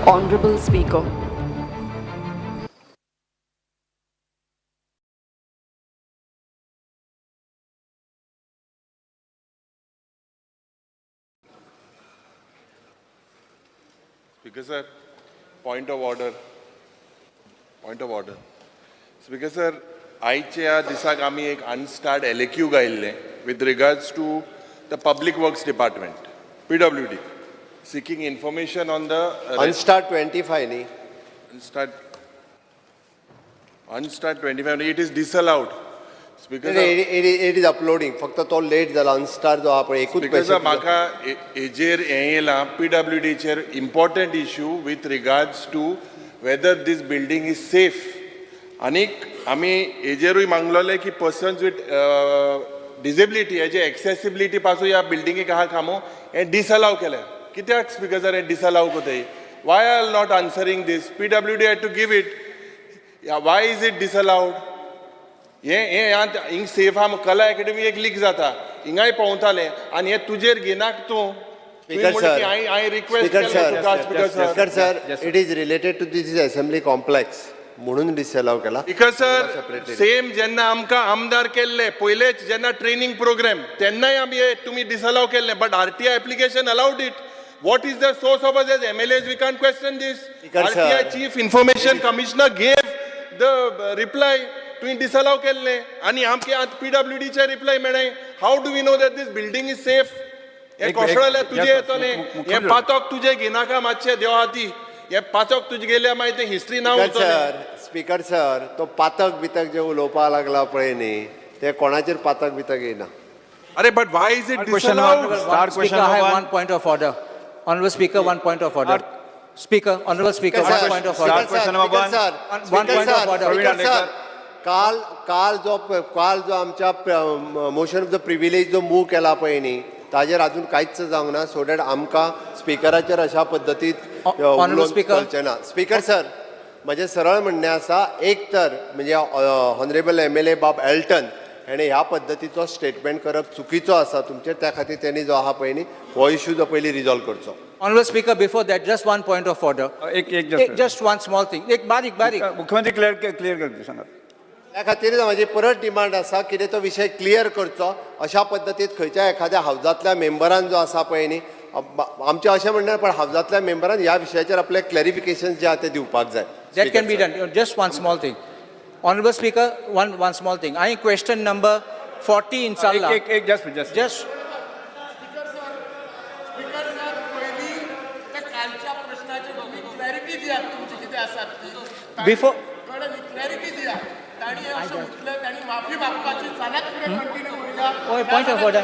Honorable Speaker. Speaker sir, point of order. Point of order. Speaker sir, आयच्या दिसाक आमी एक unstarred LAQ गायिल्लें with regards to the Public Works Department, PWD, seeking information on the Unstart 25 नी Unstart 25. It is disallowed. Speaker sir, it is uploading. फक्त तो late जाला अनस्टार जो आपण एकूच Speaker sir, पैसे म्हाका हेजेर हें येयलां PWD चेर important issue with regards to whether this building is safe. आनीक आमी हेजेरूय मागलोलें की persons with disability हेजे accessibility पासून ह्या बिल्डिंगेक आहा कामो हें disallow केलें. कित्याक स्पीकर सर हें disallow कोताय? Why are you not answering this? PWD had to give it. Why is it disallowed? हिंग सेफ आहा कला अकॅडमी एक लीक जाता हिंगाय पावतालें आनी हें तुजेर घेनाक तूं speaker sir it is related to this assembly complex म्हणून डिसअलाव केला. स्पीकर सर सेम जेन्ना आमकां आमदार केल्ले पयलेच जेन्ना ट्रेनिंग प्रोग्राम तेन्नाय आमी तुमी डिसअलाव केल्ले but RTI application allowed it. What is the source of us as MLAs? We can't question this. RTI Chief Information Commissioner gave the reply. तुम्ही डिसअलाव केल्ले आनी आमके आतां PWD चे रिप्लाय मेळ्ळे. How do we know that this building is safe? हे कोसळ्ळें तुजे येतले हे पातोक तुजे घेनाका मातशें देव हाती हे पातोक तुजे गेल्या मागीर ते हिस्ट्री ना स्पीकर सर तो पातक बितक जे उलोवपा लागला पळय न्ही ते कोणाचेर पातक बितक येना. अरे but why is it disallowed? Speaker, I have one point of order. Honorable Speaker, one point of order. Speaker, Honorable Speaker, one point of order. One point of order. काल जो आमच्या मोशन ऑफ द प्रिविलेज जो move केला पळय न्ही ताजेर अजून कांयच जावंक ना सो दॅट आमकां स्पिकराचेर अशा पद्दतीत चलचें ना. स्पीकर सर म्हजें सरळ म्हणणें आसा एक तर म्हणजे ऑनरेबल MLA बाब एल्टन हेणें ह्या पद्दतीचो स्टेटमेंट करप चुकीचो आसा तुमचेर त्या खातीर तेणी जो आहा पळय न्ही हो इश्यू जो पयलीं रिजॉल्व करचो. Honorable Speaker, before that, just one point of order. Just one small thing. एक बारीक. मुख्यमंत्री क्लियर करते सांगा. त्या खातीर म्हाजी परत डिमांड आसा कितें तो विशय क्लियर करचो. अशा पद्दतीत खंयच्या एखाद्या हावजांतल्या मेंबरान जो आसा पळय न्ही आमचें अशें म्हणणें पण हावजांतल्या मेंबरान ह्या विशयाचेर आपले क्लॅरिफिकेशन जे आहा ते दिवपाक जाय. That can be done. Just one small thing. Honorable Speaker, one small thing. I question number 40 inshallah. Just. Before. Point of order.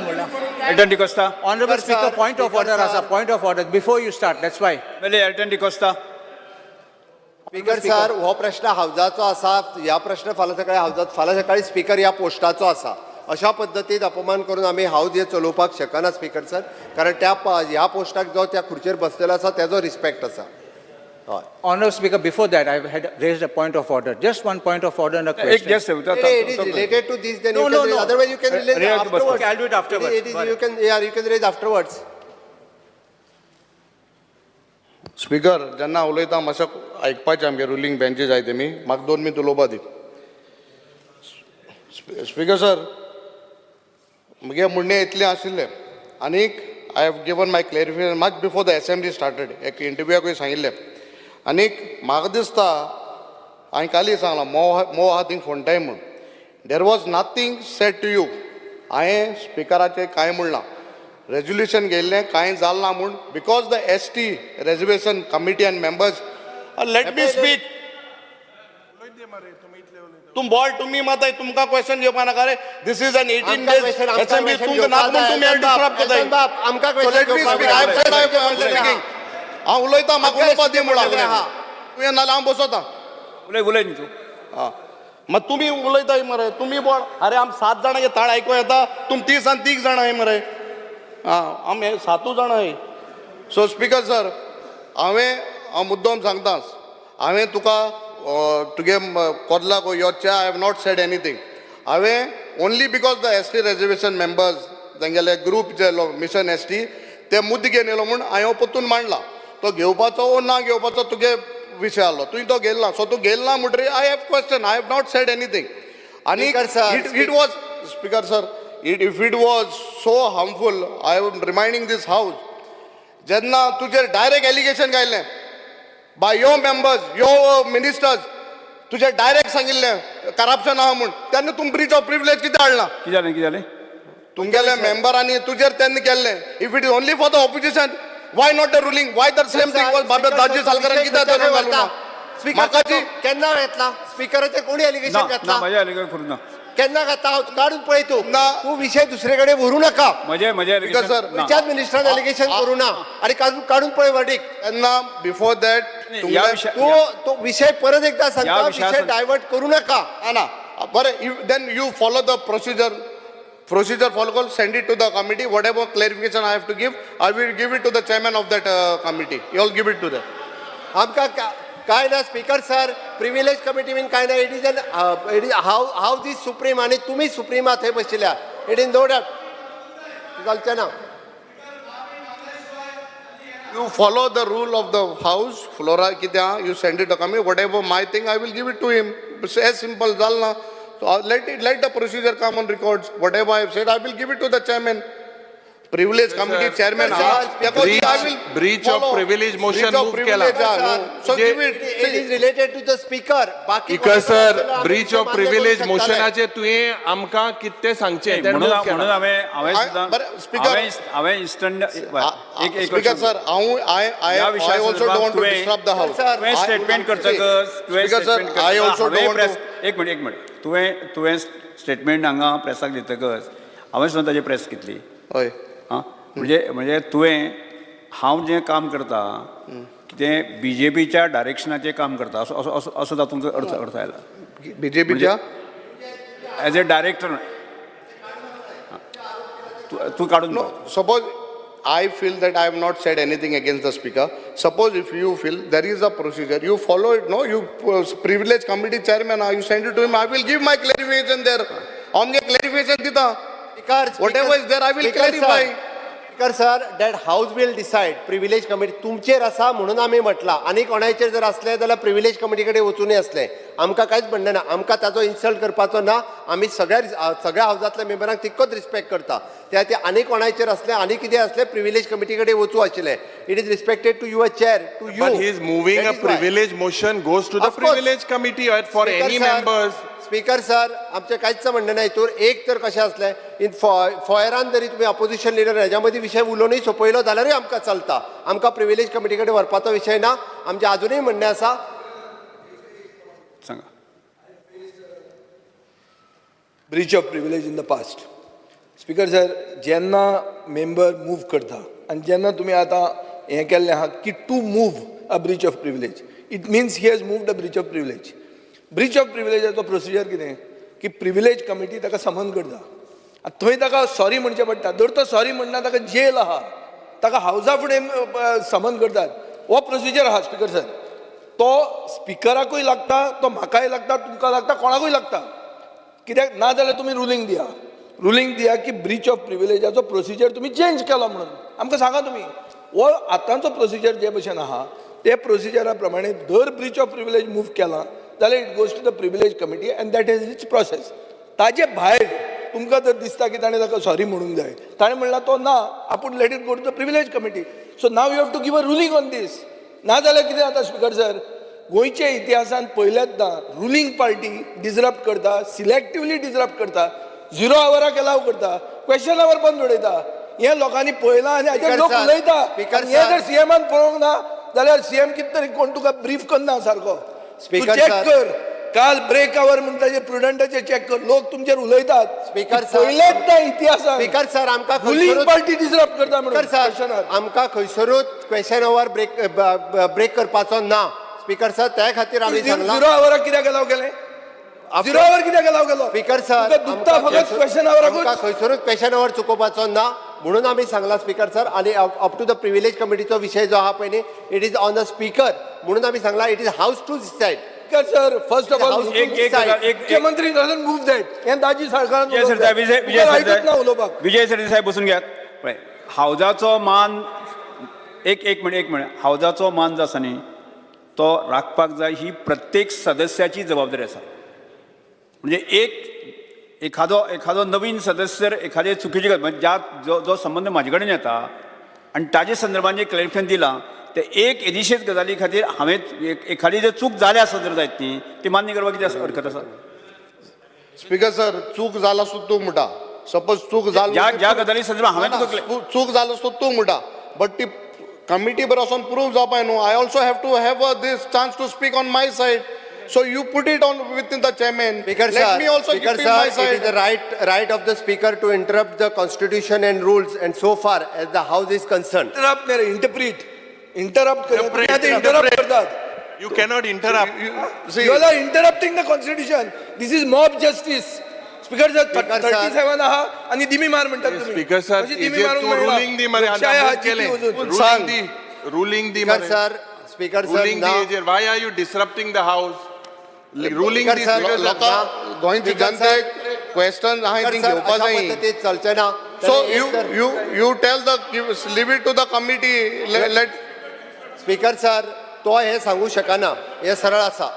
Elton D'Costa. Honorable Speaker, point of order, Asa. Point of order. Before you start, that's why. Elton D'Costa. Speaker sir हो प्रश्न हावजाचो आसा. ह्या प्रश्न फाल्यां सकाळी speaker ह्या पोस्टाचो आसा. अशा पद्दतीन अपमान करून आमी हावज हे चलोवपाक शकना स्पीकर सर कारण ह्या पोस्टाक जो त्या खुर्चेर बसलेलो आसा तेजो रिस्पेक्ट आसा. Honorable Speaker, before that, I had raised a point of order. Just one point of order and a question. It is related to this. Then No. Otherwise, you can raise afterwards. Okay, I'll do it afterwards. You can raise afterwards. Speaker जेन्ना उलयता मातशें आयकपाचें आमगे ruling benches जाय तेमी म्हाका 2 minute उलोवपा दी. Speaker sir म्हगे म्हणणें इतलें आशिल्लें आनीक I have given my clarification much before the assembly started एक इंटरव्यूकूय सांगिल्लें आनीक म्हाका दिसता हांवें काली सांगलां मो आहा थिंग फोन टायम म्हूण there was nothing said to you. हांवें स्पिकराचें कांय म्हणलां रेजोल्युशन घेयल्लें कांय जालें ना म्हूण because the ST reservation committee end members let me speak. तुम बोल तुमी माताय तुमकां क्वेश्चन घेवपा नाका रे. दिस इज एन 18 days असेंब्ली तुमकां नाका म्हूण तुमी डिस्टर्ब करताय. आमकां क्वेश्चन हांव उलयतां म्हाका उलोवपा दी म्हणून तुवें नाल्यार हांव बसोतां. उलय न्ही तूं. मात तुमी उलयताय मरे तुमी बोल अरे आम 7 जाणांचे ताळ आयको येता तुम 30 आनी 30 जाणां मरे आमी 7 जाणां. सो स्पीकर सर हांव मुद्दम सांगता हांवें तुका तुगे कोदलाक your chair I have not said anything. हांवें only because the ST reservation members तेंगेले ग्रूप जे मिशन ST ते मुद्दे घेवन येयलो म्हूण हांवें परतून मांडला. तो घेवपाचो वो ना घेवपाचो तुगे विशय आसलो तुवें तो गेल ना सो तूं गेल ना म्हणटरी I have question I have not said anything आनी Speaker, sir, it was speaker sir if it was so harmful I am reminding this house जेन्ना तुजेर डायरेक्ट एलिगेशन घायलें बाय यो मेंबर्स यो मिनिस्टर्स तुजें डायरेक्ट सांगिल्लें करप्शन आहा म्हूण तेन्ना तुम ब्रीच ऑफ प्रिविलेज कितें हाडलां किती जालें तुमगेले मेंबरांनी तुजेर तेन्ना केल्लें if it is only for the opposition why not the ruling why the same thing was बाबा दाजी सालकरान कित्याक धरून घालूं ना म्हाका जी केन्ना घेतला स्पीकराचेर कोणी एलिगेशन ना घातला माझ्या एलिगेशन करू ना केन्ना घातला काढून पळय तू ना. तू विषय दुसरेकडे व्हरू नका माझे Speaker, sir, तुमच्याच मिनिस्टरान एलिगेशन करू ना आणि काढून पळय वर्डिक तेन्ना बिफोर दॅट या विषय तो विषय परत एकदा सांगता विषयासं- विषय डायव्हर्ट करू नका ना बरें then you follow the procedure follow कर send it to the committee whatever clarification I have to give I will give it to the chairman of that committee you all give it to that आमकां काय ना speaker sir privilege committee been काय ना it is an it is how this supreme आणि तुम्ही supreme आहात थंय बशिल्ल्या इट इज नो डाउट चलचें ना You follow the rule of the house, Flora Kidya, you send it to committee, whatever my thing, I will give it to him. It's as simple, Zalna. So let the procedure come on records. Whatever I have said, I will give it to the chairman. Privilege committee chairman. breach of privilege motion move केला. So give it. It is related to the speaker बाकी speaker sir breach of privilege मोशनाचे तुवें आमकां कितें सांगचें तें म्हणून move केला. म्हणून हांवें सुद्दां बरें, speaker. हांवें इन्स्टंट एक Speaker sir, I या also विशयासंदर्भात don't want to तुवें- disrupt the house. Sir, तुवें स्टेटमेंट करतकच Speaker, sir, I also don't want to- एक मिनट तुवें स्टेटमेंट हांगा प्रेसाक दितकच हांवें सुद्दां ताजी प्रेस घेतली हय. आं म्हणजे तुवें हांव जें काम करता तें BJPच्या डायरेक्शनाचें काम करता असो तातूंत अर्थ आयला BJPच्या एज ए डायरेक्टर तूं काडून पळय. suppose I feel that I have not said anything against the speaker. Suppose if you feel there is a procedure, you follow it, no? You privilege committee chairman, you send it to him. I will give my clarification there. On the clarification, dita. Whatever is there, I will clarify. Speaker sir that house will decide privilege committee तुमचेर आसा म्हणून आमी म्हटलां आनी कोणाचेर जर असलें जाल्यार privilege committee कडेन वचूनय असलें आमकां कांयच म्हणणें ना आमकां ताचो इन्सल्ट करपाचो ना आमी सगळ्या हावजांतल्या मेंबरांक तितकोच रिस्पेक्ट करता त्या आनी कोणाचेर असलें आनी कितें असलें प्रिविलेज कमिटी कडेन वचूं आशिल्लें it is respected to your chair to you But he is moving a privilege motion goes to the Of course. privilege committee or for any members. Speaker sir आमचें कांयच म्हणणें ना हितूर एक तर कशें असलें इन फॉयरान जरी तुमी अपोजिशन लिडर हेज्या मदीं विशय उलोवनूय सोंपयलो जाल्यारूय आमकां चलता आमकां प्रिविलेज कमिटी कडेन व्हरपाचो विशय ना आमचें अजुनूय म्हणणें आसा सांगा breach of privilege in the past speaker sir जेन्ना मेंबर मूव करता आनी जेन्ना तुमी आतां हें केल्लें आहा की to move a breach of privilege it means he has moved a breach of privilege breach of प्रिविलेजाचो प्रोसिजर कितें की प्रिविलेज कमिटी ताका समन करता आतां थंय ताका सॉरी म्हणचें पडटा जर तो सॉरी म्हणना ताका जेल आहा ताका हावजा फुडें समन करतात हो प्रोसिजर आहा स्पीकर सर तो स्पिकराकूय लागता तो म्हाकाय लागता तुमकां लागता कोणाकूय लागता कित्याक ना जाल्यार तुमी रुलींग दिया की ब्रीच ऑफ प्रिविलेजाचो प्रोसिजर तुमी चेंज केलो म्हणून आमकां सांगा तुमी हो आतांचो प्रोसिजर जे भशेन आहा ते प्रोसिजरा प्रमाणे दर ब्रीच ऑफ प्रिविलेज मूव केला जाल्यार it goes to the privilege committee and that is its process ताजे भायर तुमकां जर दिसता की ताणें ताका सॉरी म्हणूंक जाय ताणें म्हणला तो ना आपूण let it go to the privilege committee so now you have to give a ruling on this ना जाल्यार कितें जाता स्पीकर सर गोंयच्या इतिहासान पयल्याचदा रुलींग पार्टी डिसरप्ट करता सिलेक्टिवली डिसरप्ट करता 0 आवराक अलाव करता क्वेश्चन आवर बंद उडयता हें लोकांनी पळयलां आनी हाजेर लोक उलयता हें जर सीएमान पळोवंक ना जाल्यार सीएम कितें तरी कोण तुका ब्रीफ करना सारको स्पीकर चेक सर. कर काल ब्रेक आवर म्हणटा जे प्रुडंटाचे चेक कर लोक तुमचेर उलयतात स्पीकर सर. पयलेचदा इतिहासान स्पीकर सर आमकां रुलींग पार्टी डिसरप्ट करता म्हणून स्पीकर सर आमकां खंयसरूच क्वेश्चन ओवर ब्रेक करपाचो ना स्पीकर सर त्या खातीर आमी सांगलां 0 आवराक कित्याक अलाव केलें 0 आवर कित्याक अलाव केलो स्पीकर सर तुका दुखता फकत क्वेश्चन आवराकूच आमकां खंयसरूच क्वेश्चन ओवर चुकोवपाचो ना म्हणून आमी सांगला स्पीकर सर आणि अप टू द प्रिविलेज कमिटीचो विषय जो आहा पळय न्ही it is on the speaker म्हणून आमी सांगला it is house to decide sir first of all एक मुख्यमंत्री डजंट मूव दॅट हें दाजी सरकारान विजय सरदेसाय उलोवपाक. विजय सरदेसाय बसून घ्यात पळय हावजाचो मान एक मिनिट हावजाचो मान जो आसा न्ही तो राखपाक जाय ही प्रत्येक सदस्याची जबाबदारी आसा. म्हणजे एखादो नवीन सदस्य जर एखादे चुकीची म्हणजे जो संबंध म्हाजे कडेन येता आनी ताजे संदर्भात जे क्लॅरिफिकेशन दिलां ते एक एदिशेच गजाली खातीर हांवें एखादी जर चूक जाल्या आसत जर जायत ती ती मान्य करपाक कितें हरकत आसा. स्पीकर सर, चूक जाला सुद्धा तू म्हणटा. सपोज चूक ज्या गजाली संदर्भात हांवें तुका चूक जाला सुद्धा तू म्हणटा, बट ती कमिटी बरोबर वचून प्रूव्ह जावपाक न्हू. I also have to have this chance to speak on my side. So you put it on within the chairman. Speaker Let sir, me also Speaker give sir, my it side. is the right of the speaker to interrupt the constitution and rules, and so far as the house is concerned. Interrupt नाही interrupt करतात. Interrupt करतात. You cannot interrupt. See, You all are interrupting the constitution. This is mob justice. Speaker sir, Speaker sir. 37 आहा आणि दिमी मार म्हणतात तुम्ही. Speaker sir, कशी दिमी इजे मारून तू मेळना? ruling दी मरे लोकशाही हांगा हाती केले. उजून. सांग. Ruling दी Speaker मरे. sir, Speaker sir, Ruling now. The why are you disrupting the house? Ruling Speaker the sir, Speaker sir. लोकां गोंयची जनतेक क्वेश्चन हांवें Speaker ती sir, घेवपा अशा जाय. पद्धतीत चलचें ना. So तर you tell leave it to the committee. Let speaker sir तो हे सांगू शकना, हे सरळ आसा.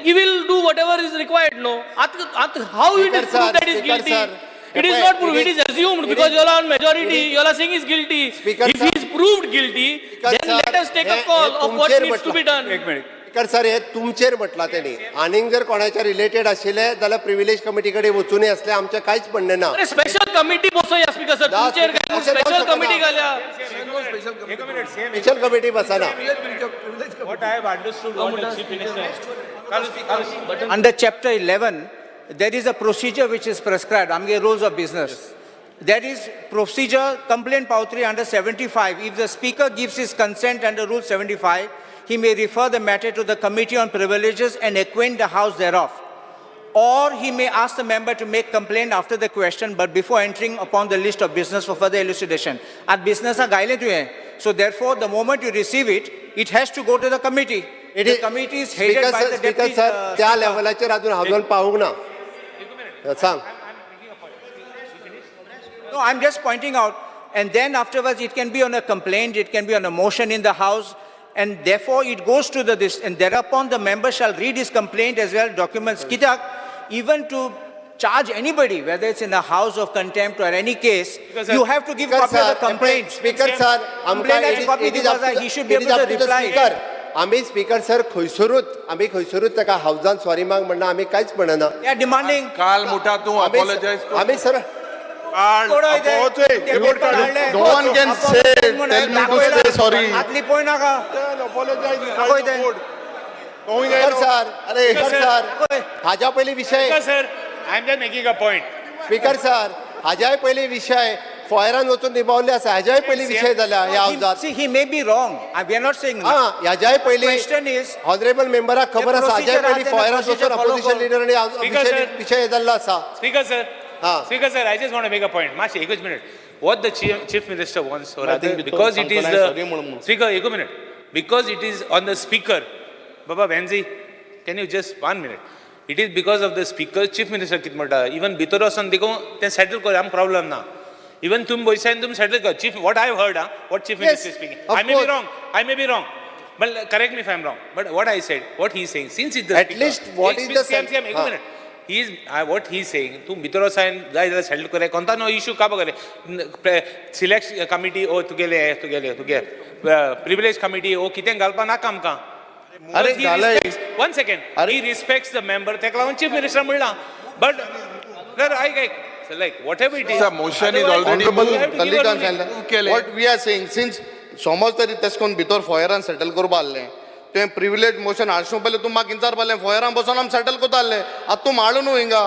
He will do whatever is required, no? How it is Speaker proved that he is sir, Speaker guilty? sir, It is not proved, it is assumed because you all are on majority, you all are saying he is guilty. Speaker If sir, he is proved guilty, Speaker then sir, let us take a हे- call हे of what तुमचेर needs to be म्हटलं. done. एक minute speaker sir हे तुमचेर म्हटला त्यांनी. आनीक जर कोणाच्या रिलेटेड आशिल्ले जाल्यार प्रिव्हिलेज कमिटी कडेन वचूनय असले आमचे कांयच म्हणणे ना. अरे स्पेशल कमिटी बसोया स्पीकर सर दा- तुमचेर अशें स्पेशल जावं कमिटी शकना. घाल्या. Special committee Basna. Under chapter 11, there is a procedure which is prescribed, amge rules of business. There is procedure, complaint Pautri under 75. If the speaker gives his consent under rule 75, he may refer the matter to the committee on privileges and acquaint the house thereof. Or he may ask the member to make complaint after the question, but before entering upon the list of business for further elucidation. At business gaile tu hai. So therefore, the moment you receive it, it has to go to the committee. The committee is headed speaker by sir the speaker deputy. Sir त्या लेवलाचेर अजून हांवें पावूंक ना. सांग. No, I'm just pointing out, and then afterwards it can be on a complaint, it can be on a motion in the house, and therefore it goes to this, and thereupon the member shall read his complaint as well, documents. Kitak, even to charge anybody, whether it's in a house of contempt or any case, you have to give copy of the complaint. Speaker sir Complaint and copy because he should be able to reply. आम्ही speaker sir खंयसरूच ताका हावजान sorry माग म्हणना आम्ही कांयच म्हणना. They are demanding. काल मुठा तू apologize कर. आम्ही सर काल apologize. no one can say, tell me to say sorry. आतली पळय नाका. Apologize. दाखय ते. स्पीकर सर स्पीकर सर हाज्या पयलीं विशय Sir, I'm just making a point. Speaker sir हाज्याय पयलीं विशय फॉयरान वचून निभावले आसा. हाज्याय पयलीं विशय जाल्या ह्या हावजात. See, he may be wrong. We are not saying. हां ह्याज्याय पयलीं Question is, ऑनरेबल मेंबराक खबर आसा हाज्याय procedure पयलीं आहा, फॉयरान procedure वचून follow अपोजिशन कर. Leader Speaker, sir. विशय जाल्लो आसा. Speaker sir. Ah. Speaker sir, I just want to make a point. Mashi, एक minute. What the chief minister wants, or rather, think because it is sorry म्हणून. the speaker. एक minute. Because it is on the speaker. Baba Venzi, can you just 1 minute? It is because of the speaker, chief minister कित म्हणटा. Even भितर वचून देखो ते settle कर, आम problem ना. Even तुम बोयसान तुम settle कर. Chief, what I have heard, what chief minister is speaking. of I may course. be wrong. I may be wrong. But correct me if I am wrong. But what I said, what he is saying, since it's the At speaker. least what is the CM, sen- एक हाँ. minute. He is what he is saying. तुम भितर वचून जाय जाल्यार settle करे. कोणता no issue का बगले. Select committee ओ तुगे privilege committee ओ कितें घालपा नाका आमकां. अरे He घालय. respects- one second. अरे- He respects the member. तेका लागून chief minister म्हणला. But sir, so like whatever it is. The motion is otherwise already you Honorable have to give a Kallikan ruling. Chandler, what we are saying, since समज तरी तेश कोन भितर फॉयरान settle करपा आहलें तुवें प्रिविलेज मोशन हाडसूं पयलें तूं म्हाका इंचार पाहिलें फॉयरान बसून आमी सेटल कोता आहलें आतां तूं हाडूं न्हू हिंगा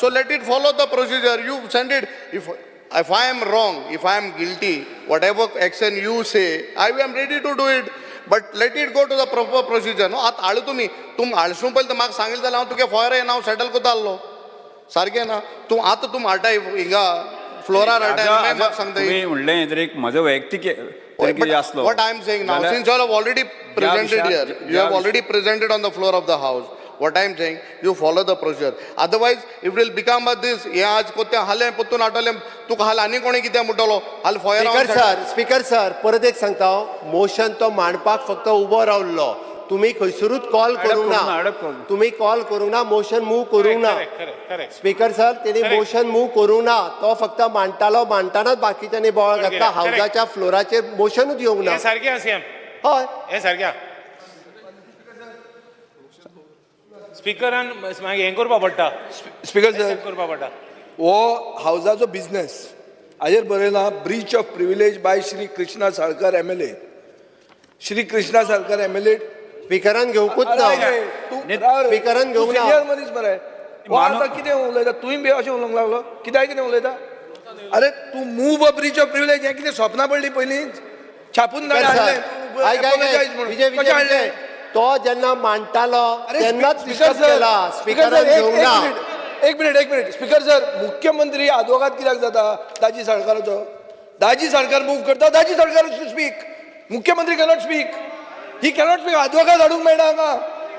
so let it follow the procedure you send it if I am wrong, if I am guilty, whatever action you say, I am ready to do it. But let it go to the proper procedure. No, आता हाडू तुमी हाडसूं पयलीं म्हाका सांगिल्लें जाल्यार हांव तुगे foyer हांव सेटल कोता आहलो सारकें ना तूं आतां तुम हाडटाय हिंगा फ्लोरार हाडटाय मागीर म्हाका सांगता तुम्ही म्हणलें जर एक म्हजो वैयक्तीक तरी कितें आसलो what I am saying now, जाल्यार since you all have already presented विशया- here, you have already presented on the floor of the house. what I'm saying, you follow the procedure. Otherwise, it will become this, हे आज कोते हाले पोतून आटोले, तुका हाल आनी कोणी कित्याक मुटलो, हाल फॉयर स्पीकर सर परत एक सांगता हांव, मोशन तो मांडपाक फक्त उबो रावल्लो, तुम्ही खंयसरूच कॉल करूंक ना, तुम्ही कॉल करूंक ना, मोशन मूव करूंक ना. करेक्ट स्पीकर सर त्यांनी मोशन मूव करूंक ना, तो फक्त मांडटानाच बाकीच्यांनी बोवाळ घातला, हावजाच्या फ्लोराचेर मोशनूच येवंक ना. हे सारकें आसा सीएम हय हे सारकें स्पिकरान मागीर हें करपा पडटा स्पीकर सर करपा पडटा हो हावजाचो बिझनेस हाजेर बरयलां breach of privilege by Shri Krishna Salkar MLA. Shri Krishna Salkar MLA स्पीकरान घेवकूच ना, स्पीकरान घेवंक ना. सिनियर मनीस मरे हो आतां कितें उलयता तुवें बी अशें उलोवंक लागलो कितें उलयता. अरे तूं move a breach of privilege हें कितें स्वप्नां पडलीं पयलींच छापून विजय तो जेन्ना मांडटालो तेन्नाच स्पीकर केला, स्पीकरान घेवंक ना. एक मिनिट स्पीकर सर मुख्यमंत्री आदवोगाद कित्याक जाता दाजी साळकाराचो. दाजी साळकार मूव करता, दाजी साळकार स्पीक, मुख्यमंत्री cannot speak, he cannot speak. आदवोगाद हाडूंक मेळना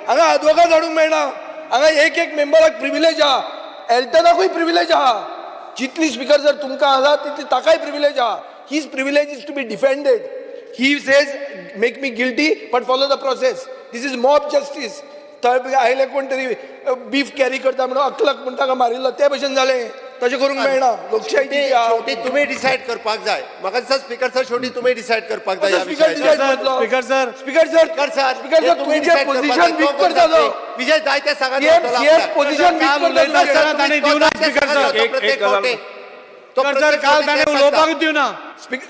हांगा आदवोगाद हाडूंक मेळना. हांगा एक मेंबराक प्रिविलेज आहा, एल्टनाकूय प्रिविलेज आहा. जितली स्पीकर सर तुमकां आसा तितली ताकाय प्रिविलेज आहा. His privilege is to be defended. He says make me guilty but follow the process. This is mob justice. थंय आयले कोण तरी बीफ कॅरी करता म्हणून अकलक म्हणून ताका मारिल्लो ते भशेन जालें. तशें करूंक मेळना. लोकशाही शेवटी तुम्ही डिसायड करपाक जाय. म्हाका दिसता स्पीकर सर शेवटी तुम्ही डिसायड करपाक जाय. स्पीकर सर तुम्ही तुमचे पोझिशन वीक करतालो. विजय जाय ते सांगा. पोझिशन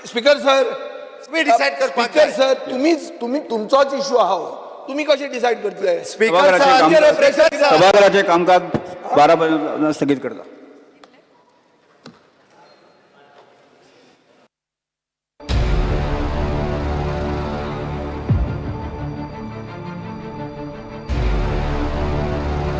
स्पीकर सर तुम्ही डिसायड करपाक स्पीकर सर तुम्ही तुमचोच इश्यू आहा हो. तुम्ही कशें डिसायड करतले. स्पीकर सर सभागृहाचे कामकाज 12 पर्यंत स्थगित करता.